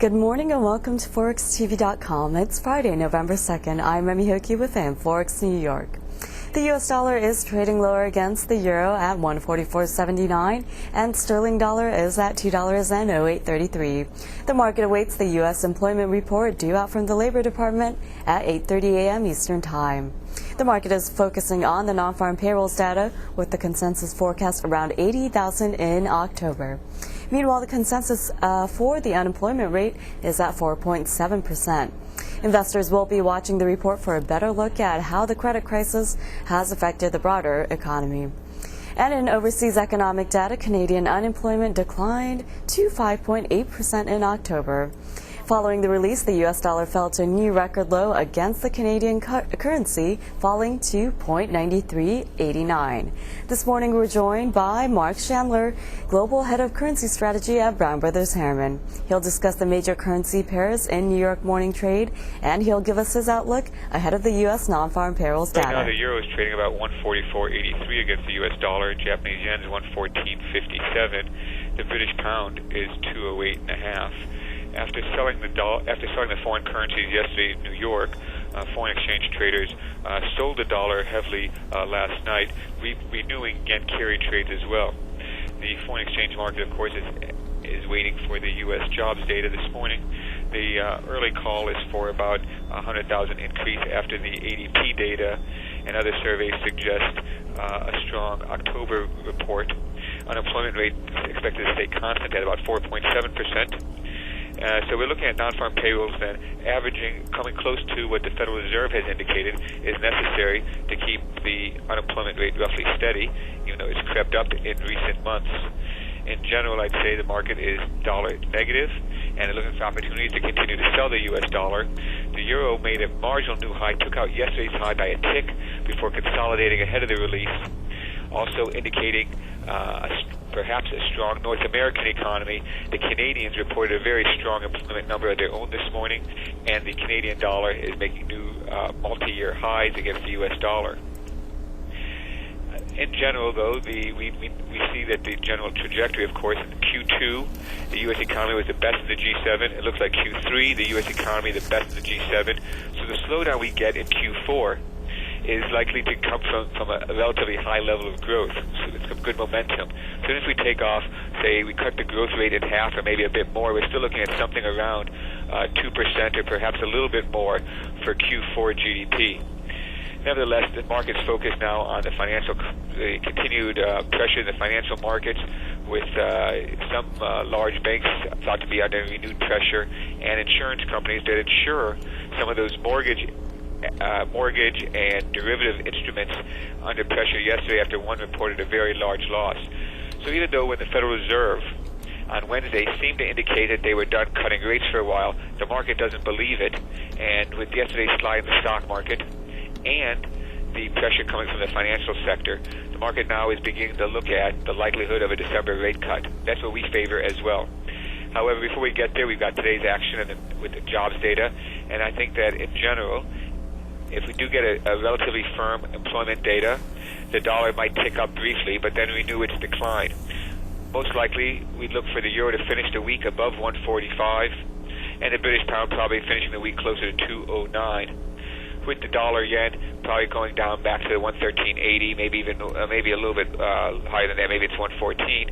Good morning and welcome to ForexTV.com. It's Friday, November 2nd. I'm Remy Hokie with Forex New York. The US dollar is trading lower against the euro at 144.79 and sterling dollar is at $2.0833. The market awaits the US employment report due out from the Labor Department at 8:30 a.m. Eastern Time. The market is focusing on the non-farm payrolls data with the consensus forecast around 80,000 in October. Meanwhile, the consensus for the unemployment rate is at 4.7%. Investors will be watching the report for a better look at how the credit crisis has affected the broader economy. And in overseas economic data, Canadian unemployment declined to 5.8% in October. Following the release, the US dollar fell to a new record low against the Canadian currency, falling to 0.9389. This morning, we're joined by Mark Chandler, Global Head of Currency Strategy at Brown Brothers Harriman. He'll discuss the major currency pairs in New York morning trade, and he'll give us his outlook ahead of the U.S. non-farm payrolls data. Right now, the euro is trading about 144.83 against the U.S. dollar. Japanese yen is 114.57. The British pound is 208.5. After selling the foreign currencies yesterday in New York, foreign exchange traders sold the dollar heavily last night, renewing yen carry trades as well. The foreign exchange market, of course, is waiting for the U.S. jobs data this morning. The early call is for about 100,000 increase after the ADP data, and other surveys suggest a strong October report. Unemployment rate is expected to stay constant at about 4.7%. So we're looking at non-farm payrolls then coming close to what the Federal Reserve has indicated is necessary to keep the unemployment rate roughly steady, even though it's crept up in recent months. In general, I'd say the market is dollar negative, and they're looking for opportunities to continue to sell the U.S. dollar. The euro made a marginal new high, took out yesterday's high by a tick before consolidating ahead of the release, also indicating perhaps a strong North American economy. The Canadians reported a very strong employment number of their own this morning, and the Canadian dollar is making new multi-year highs against the U.S. dollar. In general, though, we see that the general trajectory, of course, in Q2, the U.S. economy was the best in the G7. It looks like Q3, the U.S. economy, the best in the G7. So the slowdown we get in Q4 is likely to come from a relatively high level of growth. So it's some good momentum. So if we take off, say, we cut the growth rate in half or maybe a bit more, we're still looking at something around 2% or perhaps a little bit more for Q4 GDP. Nevertheless, the market's focused now on the continued pressure in the financial markets, with some large banks thought to be under renewed pressure, and insurance companies that insure some of those mortgage and derivative instruments under pressure yesterday after one reported a very large loss. So even though when the Federal Reserve on Wednesday seemed to indicate that they were done cutting rates for a while, the market doesn't believe it. And with yesterday's slide in the stock market and the pressure coming from the financial sector, the market now is beginning to look at the likelihood of a December rate cut. That's what we favor as well. However, before we get there, we've got today's action with the jobs data, and I think that in general, if we do get a relatively firm employment data, the dollar might tick up briefly, but then renew its decline. Most likely, we'd look for the euro to finish the week above 145, and the British pound probably finishing the week closer to 209. With the dollar yen probably going down back to 113.80, maybe a little bit higher than that, maybe it's 114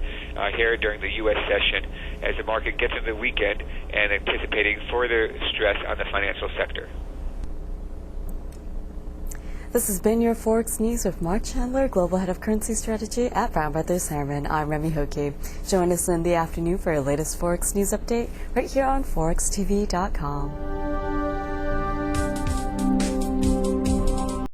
here during the U.S. session, as the market gets into the weekend and anticipating further stress on the financial sector. This has been your Forex News with Mark Chandler, Global Head of Currency Strategy at Brown Brothers Harriman. I'm Remy Hokie. Join us in the afternoon for your latest Forex News update right here on ForexTV.com.